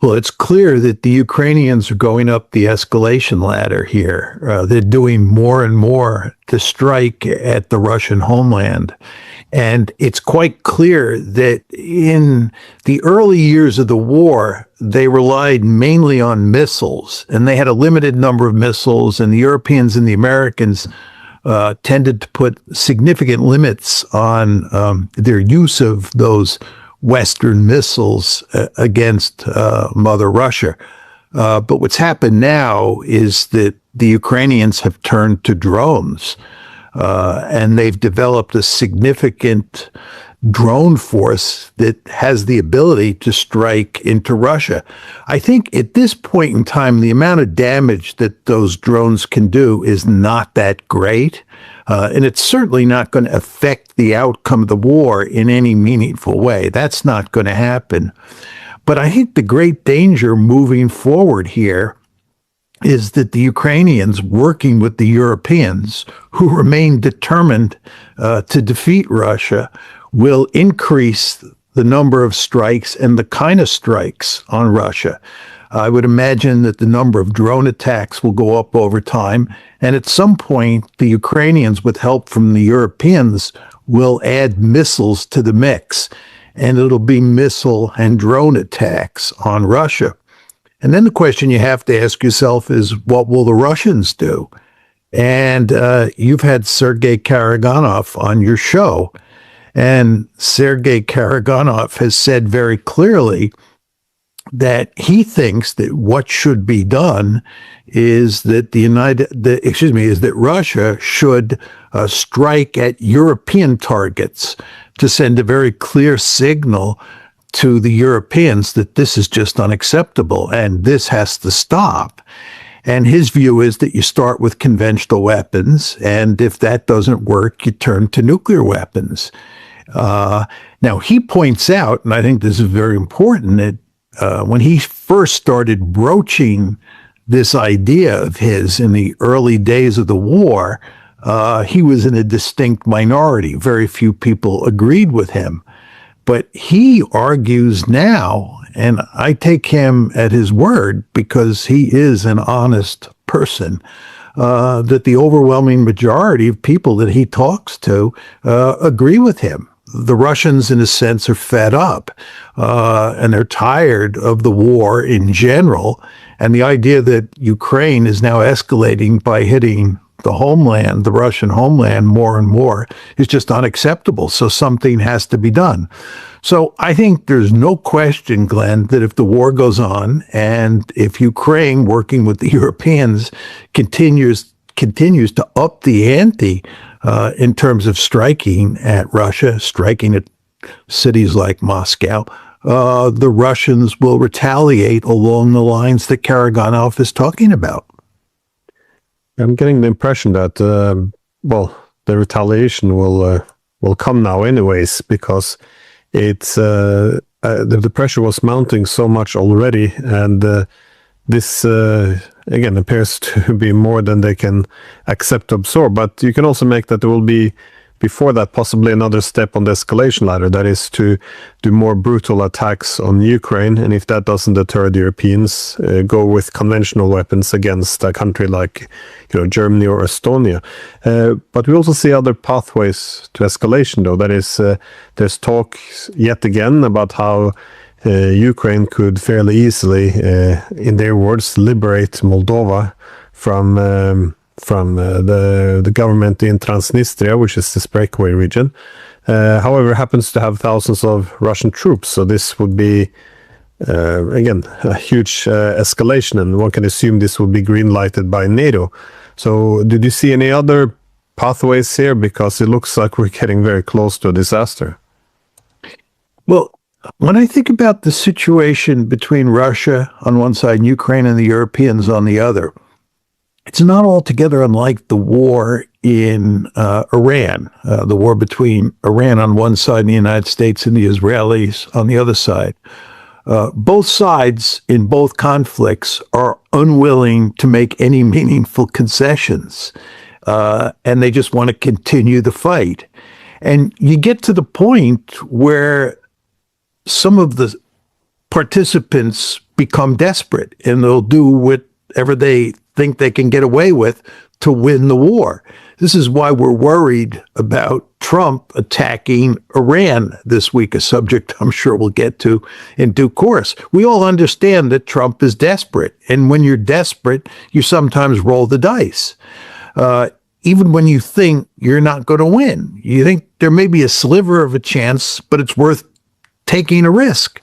Well, it's clear that the Ukrainians are going up the escalation ladder here. They're doing more and more to strike at the Russian homeland. And it's quite clear that in the early years of the war, they relied mainly on missiles, and they had a limited number of missiles, and the Europeans and the Americans tended to put significant limits on their use of those Western missiles against Mother Russia. But what's happened now is that the Ukrainians have turned to drones, and they've developed a significant drone force that has the ability to strike into Russia. I think at this point in time, the amount of damage that those drones can do is not that great. And it's certainly not going to affect the outcome of the war in any meaningful way. That's not going to happen. But I think the great danger moving forward here is that the Ukrainians, working with the Europeans, who remain determined to defeat Russia, will increase the number of strikes and the kind of strikes on Russia. I would imagine that the number of drone attacks will go up over time. And at some point, the Ukrainians, with help from the Europeans, will add missiles to the mix. And it'll be missile and drone attacks on Russia. And then the question you have to ask yourself is, what will the Russians do? And you've had Sergei Karaganov on your show. And Sergei Karaganov has said very clearly that he thinks that what should be done is that that Russia should strike at European targets to send a very clear signal to the Europeans that this is just unacceptable and this has to stop. And his view is that you start with conventional weapons, and if that doesn't work, you turn to nuclear weapons. Now, he points out, and I think this is very important, that when he first started broaching this idea of his in the early days of the war, he was in a distinct minority. Very few people agreed with him. But he argues now, and I take him at his word because he is an honest person, that the overwhelming majority of people that he talks to agree with him. The Russians, in a sense, are fed up, and they're tired of the war in general. And the idea that Ukraine is now escalating by hitting the homeland, the Russian homeland, more and more is just unacceptable. So something has to be done. So I think there's no question, Glenn, that if the war goes on and if Ukraine, working with the Europeans, continues to up the ante in terms of striking at Russia, striking at cities like Moscow, the Russians will retaliate along the lines that Karaganov is talking about. I'm getting the impression that, the retaliation will come now anyways, because it's the pressure was mounting so much already, and this again appears to be more than they can accept to absorb. But you can also make that there will be, before that, possibly another step on the escalation ladder, that is to do more brutal attacks on Ukraine, and if that doesn't deter the Europeans, go with conventional weapons against a country like Germany or Estonia. But we also see other pathways to escalation, though. That is, there's talk yet again about how Ukraine could fairly easily, in their words, liberate Moldova from the government in Transnistria, which is this breakaway region. However, it happens to have thousands of Russian troops, so this would be, again, a huge escalation, and one can assume this will be green-lighted by NATO. So did you see any other pathways here? Because it looks like we're getting very close to a disaster. Well, when I think about the situation between Russia on one side and Ukraine and the Europeans on the other, it's not altogether unlike the war in Iran, the war between Iran on one side and the United States and the Israelis on the other side. Both sides in both conflicts are unwilling to make any meaningful concessions, and they just want to continue the fight. And you get to the point where some of the participants become desperate, and they'll do whatever they think they can get away with to win the war. This is why we're worried about Trump attacking Iran this week, a subject I'm sure we'll get to in due course. We all understand that Trump is desperate, and when you're desperate, you sometimes roll the dice. Even when you think you're not going to win, you think there may be a sliver of a chance, but it's worth taking a risk.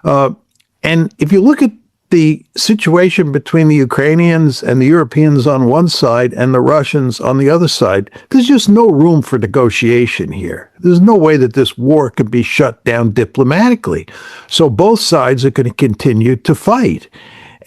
And if you look at the situation between the Ukrainians and the Europeans on one side and the Russians on the other side, there's just no room for negotiation here. There's no way that this war can be shut down diplomatically. So both sides are going to continue to fight.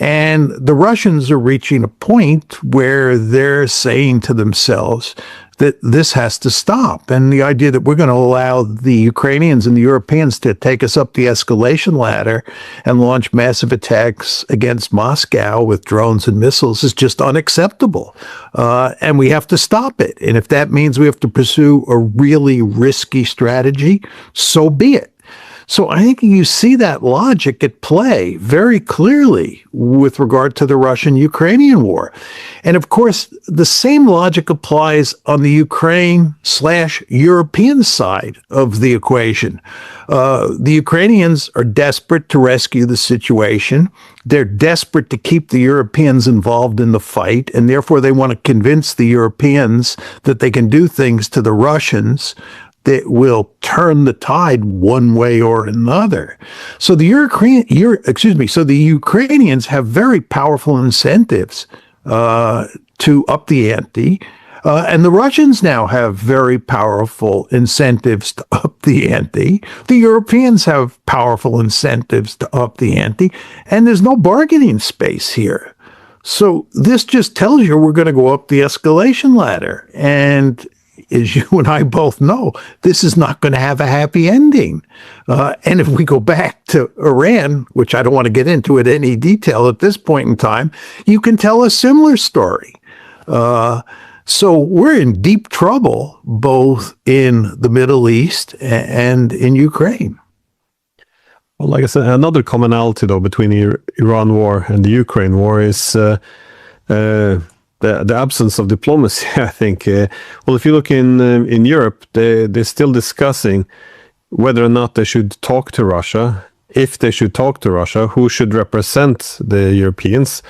And the Russians are reaching a point where they're saying to themselves that this has to stop. And the idea that we're going to allow the Ukrainians and the Europeans to take us up the escalation ladder and launch massive attacks against Moscow with drones and missiles is just unacceptable. And we have to stop it. And if that means we have to pursue a really risky strategy, so be it. So I think you see that logic at play very clearly with regard to the Russian-Ukrainian war. And of course, the same logic applies on the Ukraine/European side of the equation. The Ukrainians are desperate to rescue the situation. They're desperate to keep the Europeans involved in the fight, and therefore they want to convince the Europeans that they can do things to the Russians that will turn the tide one way or another. So the Ukrainians have very powerful incentives to up the ante, and the Russians now have very powerful incentives to up the ante. The Europeans have powerful incentives to up the ante, and there's no bargaining space here. So this just tells you we're going to go up the escalation ladder, and as you and I both know, this is not going to have a happy ending. And if we go back to Iran, which I don't want to get into at any detail at this point in time, you can tell a similar story. So we're in deep trouble, both in the Middle East and in Ukraine. Well, like I said, another commonality, though, between the Iran war and the Ukraine war is the absence of diplomacy, I think. Well, if you look in Europe, they're still discussing whether or not they should talk to Russia. If they should talk to Russia, who should represent the Europeans?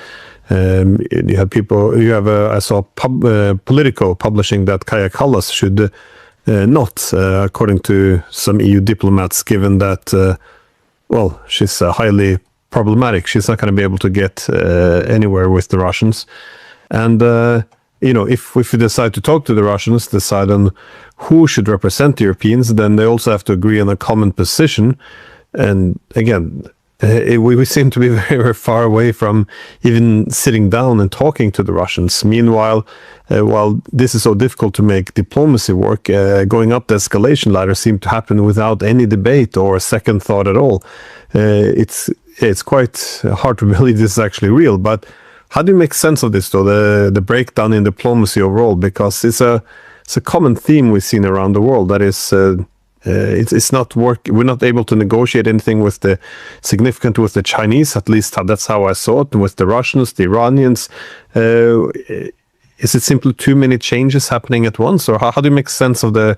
You have people. I saw Politico publishing that Kaja Kallas should not, according to some EU diplomats, given that she's highly problematic. She's not going to be able to get anywhere with the Russians. And, if we decide to talk to the Russians, decide on who should represent the Europeans, then they also have to agree on a common position. And again, we seem to be very, very far away from even sitting down and talking to the Russians. Meanwhile, while this is so difficult to make diplomacy work, going up the escalation ladder seemed to happen without any debate or a second thought at all. It's quite hard to believe this is actually real, but how do you make sense of this, though, the breakdown in diplomacy overall? Because it's a common theme we've seen around the world. That is, it's not work. We're not able to negotiate anything with the Chinese. At least that's how I saw it. With the Russians, the Iranians, is it simply too many changes happening at once, or how do you make sense of the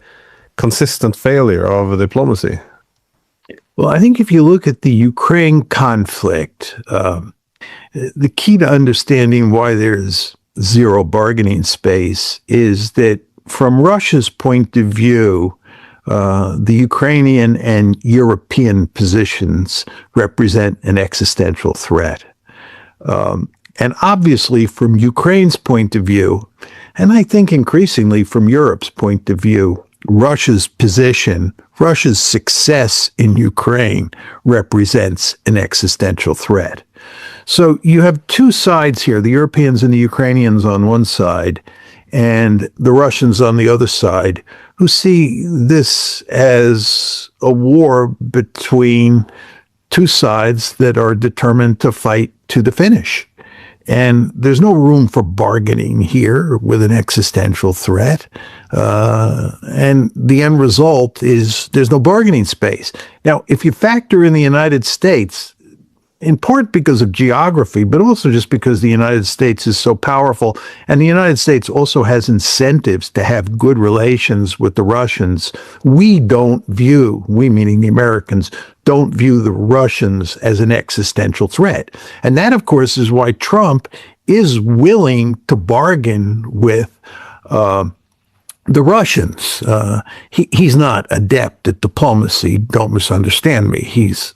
consistent failure of diplomacy? Well, I think if you look at the Ukraine conflict, the key to understanding why there's zero bargaining space is that from Russia's point of view, the Ukrainian and European positions represent an existential threat. And obviously from Ukraine's point of view, and I think increasingly from Europe's point of view, Russia's position, Russia's success in Ukraine represents an existential threat. So you have two sides here, the Europeans and the Ukrainians on one side, and the Russians on the other side, who see this as a war between two sides that are determined to fight to the finish. And there's no room for bargaining here with an existential threat. And the end result is there's no bargaining space. Now, if you factor in the United States, in part because of geography, but also just because the United States is so powerful. And the United States also has incentives to have good relations with the Russians. We meaning the Americans, don't view the Russians as an existential threat. And that, of course, is why Trump is willing to bargain with the Russians. He's not adept at diplomacy. Don't misunderstand me. He's,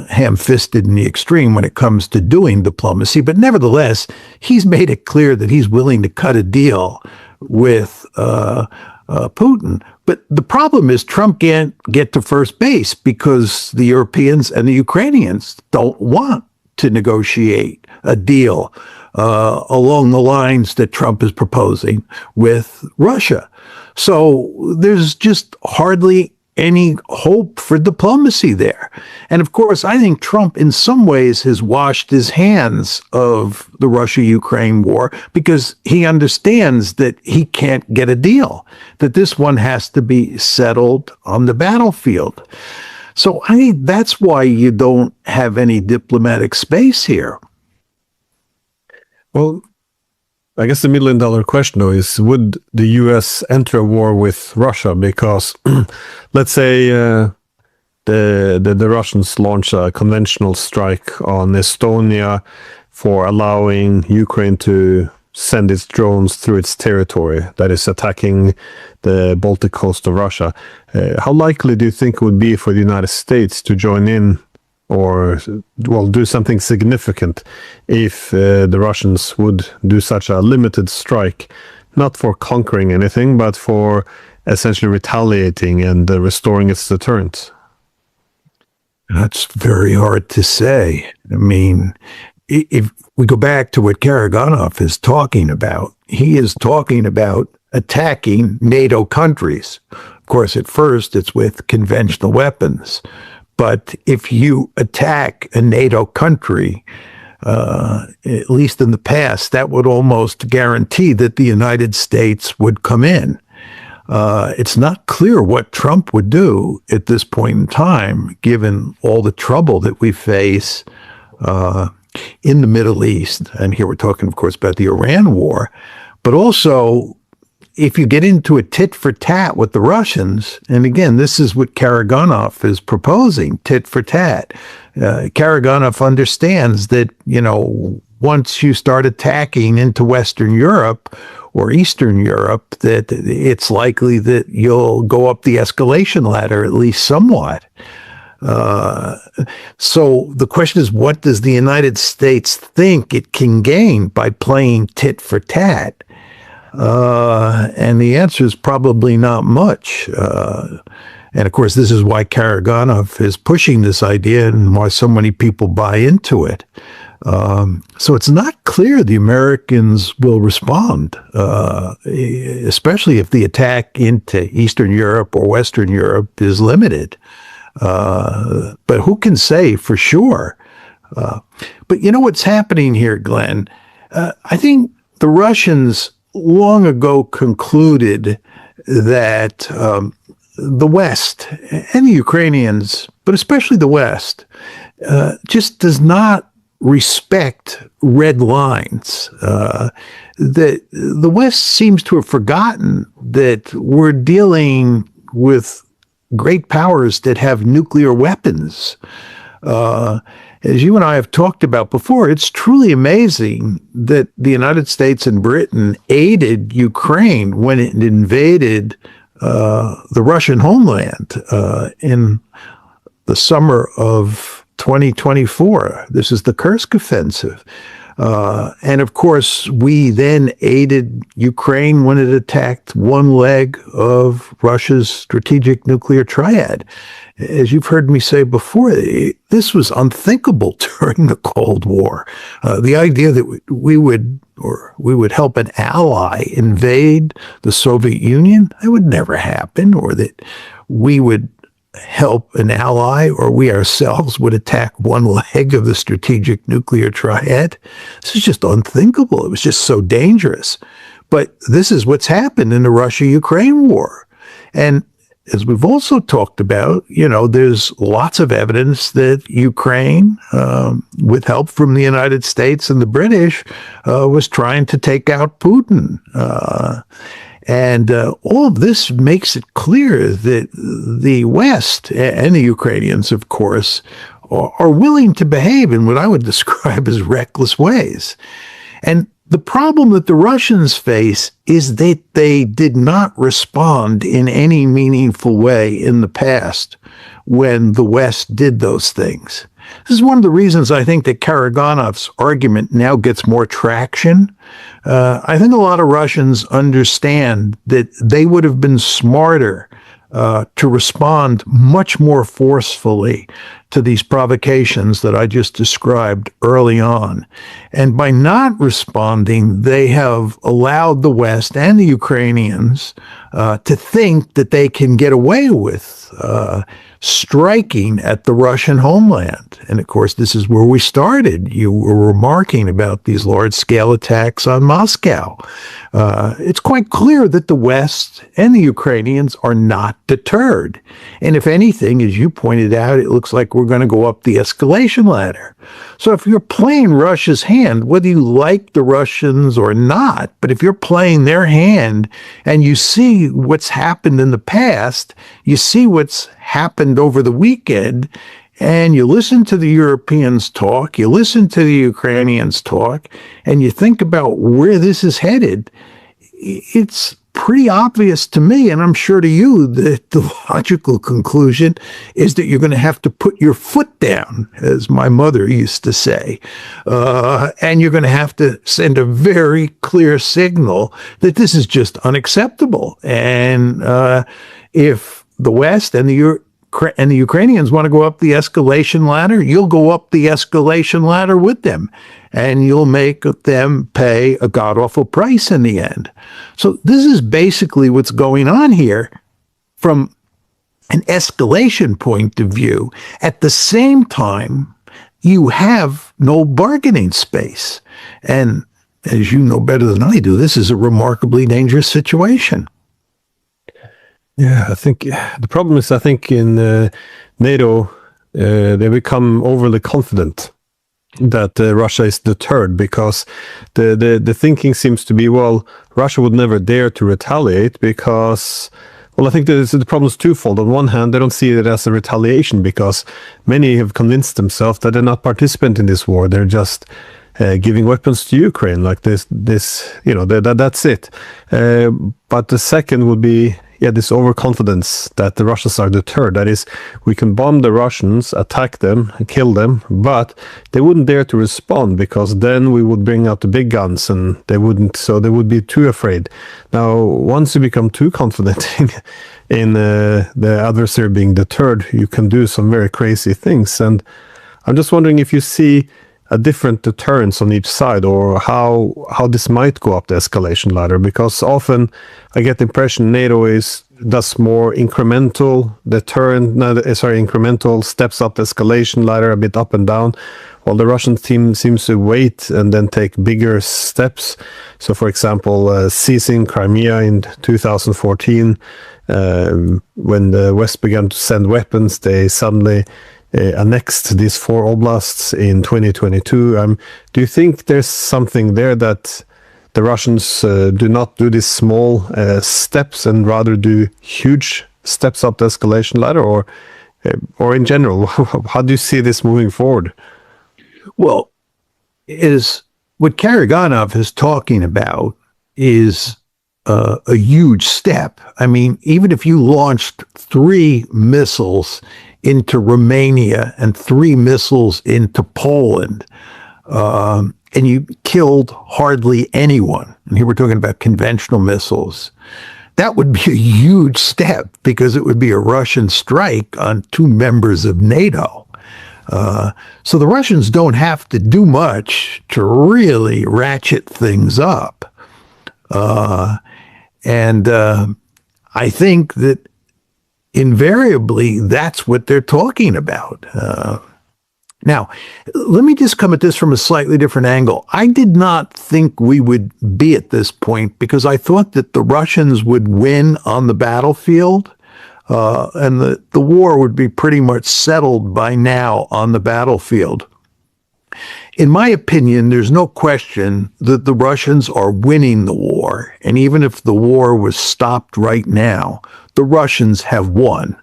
ham-fisted in the extreme when it comes to doing diplomacy. But nevertheless, he's made it clear that he's willing to cut a deal with Putin. But the problem is Trump can't get to first base because the Europeans and the Ukrainians don't want to negotiate a deal along the lines that Trump is proposing with Russia. So there's just hardly any hope for diplomacy there. And of course, I think Trump in some ways has washed his hands of the Russia-Ukraine war because he understands that he can't get a deal, that this one has to be settled on the battlefield. So I think that's why you don't have any diplomatic space here. Well, I guess the $1 million question, though, is would the U.S. enter a war with Russia? Because let's say the Russians launch a conventional strike on Estonia for allowing Ukraine to send its drones through its territory that is attacking the Baltic coast of Russia. How likely do you think it would be for the United States to join in or, well, do something significant if the Russians would do such a limited strike, not for conquering anything, but for essentially retaliating and restoring its deterrence? That's very hard to say. I mean, if we go back to what Karaganov is talking about, he is talking about attacking NATO countries. Of course, at first, it's with conventional weapons. But if you attack a NATO country, at least in the past, that would almost guarantee that the United States would come in. It's not clear what Trump would do at this point in time, given all the trouble that we face in the Middle East. And here we're talking, of course, about the Iran war, but also if you get into a tit for tat with the Russians, and again, this is what Karaganov is proposing, tit for tat. Karaganov understands that, once you start attacking into Western Europe or Eastern Europe, that it's likely that you'll go up the escalation ladder, at least somewhat. So the question is, what does the United States think it can gain by playing tit for tat? And the answer is probably not much. And of course, this is why Karaganov is pushing this idea and why so many people buy into it. So it's not clear the Americans will respond, especially if the attack into Eastern Europe or Western Europe is limited. But who can say for sure? But you know what's happening here, Glenn? I think the Russians long ago concluded that the West and the Ukrainians, but especially the West, just does not respect red lines. That the West seems to have forgotten that we're dealing with great powers that have nuclear weapons. As you and I have talked about before, it's truly amazing that the United States and Britain aided Ukraine when it invaded the Russian homeland in the summer of 2024. This is the Kursk offensive. And of course, we then aided Ukraine when it attacked one leg of Russia's strategic nuclear triad. As you've heard me say before, this was unthinkable during the Cold War. The idea that we would help an ally invade the Soviet Union, that would never happen, or that we would help an ally or we ourselves would attack one leg of the strategic nuclear triad. This is just unthinkable. It was just so dangerous. But this is what's happened in the Russia-Ukraine war. And as we've also talked about, there's lots of evidence that Ukraine, with help from the United States and the British, was trying to take out Putin. And all of this makes it clear that the West and the Ukrainians, of course, are willing to behave in what I would describe as reckless ways. And the problem that the Russians face is that they did not respond in any meaningful way in the past when the West did those things. This is one of the reasons I think that Karagonov's argument now gets more traction. I think a lot of Russians understand that they would have been smarter to respond much more forcefully to these provocations that I just described early on. And by not responding, they have allowed the West and the Ukrainians to think that they can get away with striking at the Russian homeland. And of course, this is where we started. You were remarking about these large-scale attacks on Moscow. It's quite clear that the West and the Ukrainians are not deterred. And if anything, as you pointed out, it looks like we're going to go up the escalation ladder. So if you're playing Russia's hand, whether you like the Russians or not, but if you're playing their hand and you see what's happened in the past, you see what's happened over the weekend, and you listen to the Europeans talk, you listen to the Ukrainians talk, and you think about where this is headed, it's pretty obvious to me, and I'm sure to you, that the logical conclusion is that you're going to have to put your foot down, as my mother used to say, and you're going to have to send a very clear signal that this is just unacceptable. And if the West and the Ukrainians want to go up the escalation ladder, you'll go up the escalation ladder with them, and you'll make them pay a god-awful price in the end. So this is basically what's going on here from an escalation point of view. At the same time, you have no bargaining space. And as you know better than I do, this is a remarkably dangerous situation. Yeah, I think the problem is, I think in NATO, they become overly confident that Russia is deterred, because the thinking seems to be, well, Russia would never dare to retaliate because, well, I think the problem is twofold. On one hand, they don't see it as a retaliation because many have convinced themselves that they're not participant in this war. They're just giving weapons to Ukraine, like this, that's it. But the second would be, this overconfidence that the Russians are deterred. That is, we can bomb the Russians, attack them, and kill them, but they wouldn't dare to respond because then we would bring out the big guns and they wouldn't, so they would be too afraid. Now, once you become too confident in the adversary being deterred, you can do some very crazy things. And I'm just wondering if you see a different deterrence on each side, or how this might go up the escalation ladder, because often I get the impression NATO does more incremental incremental steps up the escalation ladder, a bit up and down, while the Russian team seems to wait and then take bigger steps. So, for example, seizing Crimea in 2014, when the West began to send weapons, they suddenly annexed these 4 oblasts in 2022. Do you think there's something there that the Russians do not do these small steps and rather do huge steps up the escalation ladder, or in general, how do you see this moving forward? Well, what Karaganov is talking about is a huge step. I mean, even if you launched 3 missiles into Romania and 3 missiles into Poland, and you killed hardly anyone, and here we're talking about conventional missiles, that would be a huge step because it would be a Russian strike on 2 members of NATO. So the Russians don't have to do much to really ratchet things up. And I think that invariably that's what they're talking about. Now, let me just come at this from a slightly different angle. I did not think we would be at this point because I thought that the Russians would win on the battlefield. and the war would be pretty much settled by now on the battlefield. In my opinion, there's no question that the Russians are winning the war. And even if the war was stopped right now, the Russians have won.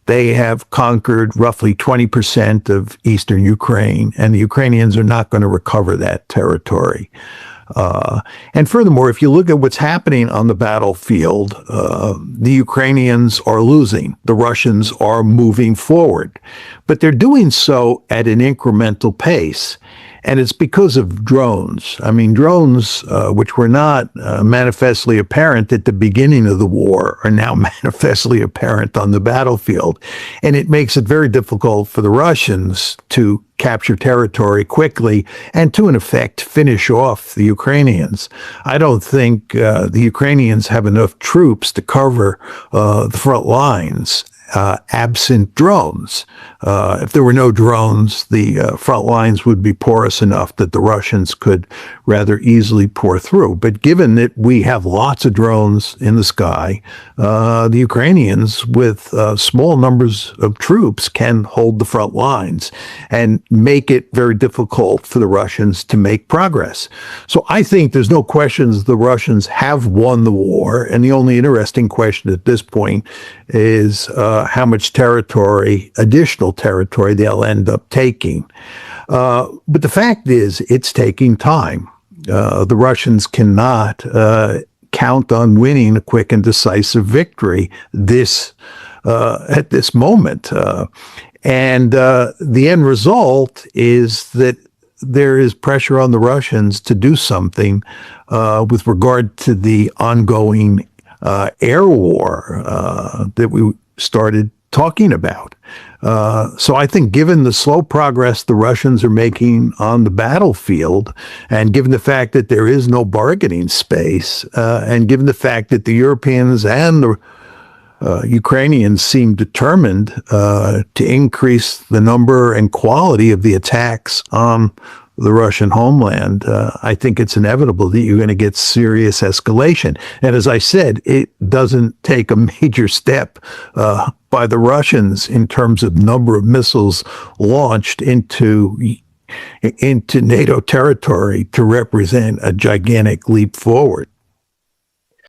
They have conquered roughly 20% of eastern Ukraine, and the Ukrainians are not going to recover that territory. And furthermore, if you look at what's happening on the battlefield, the Ukrainians are losing. The Russians are moving forward. But they're doing so at an incremental pace. And it's because of drones. I mean, drones, which were not manifestly apparent at the beginning of the war, are now manifestly apparent on the battlefield. And it makes it very difficult for the Russians to capture territory quickly and to, in effect, finish off the Ukrainians. I don't think the Ukrainians have enough troops to cover the front lines. Absent drones. If there were no drones, the front lines would be porous enough that the Russians could rather easily pour through. But given that we have lots of drones in the sky, the Ukrainians with small numbers of troops can hold the front lines and make it very difficult for the Russians to make progress. So I think there's no questions the Russians have won the war. And the only interesting question at this point is how much territory, additional territory, they'll end up taking. But the fact is, it's taking time. The Russians cannot count on winning a quick and decisive victory at this moment. And the end result is that there is pressure on the Russians to do something with regard to the ongoing air war that we started talking about. So I think given the slow progress the Russians are making on the battlefield, and given the fact that there is no bargaining space, and given the fact that the Europeans and the Ukrainians seem determined to increase the number and quality of the attacks on the Russian homeland, I think it's inevitable that you're going to get serious escalation. And as I said, it doesn't take a major step by the Russians in terms of number of missiles launched into NATO territory to represent a gigantic leap forward.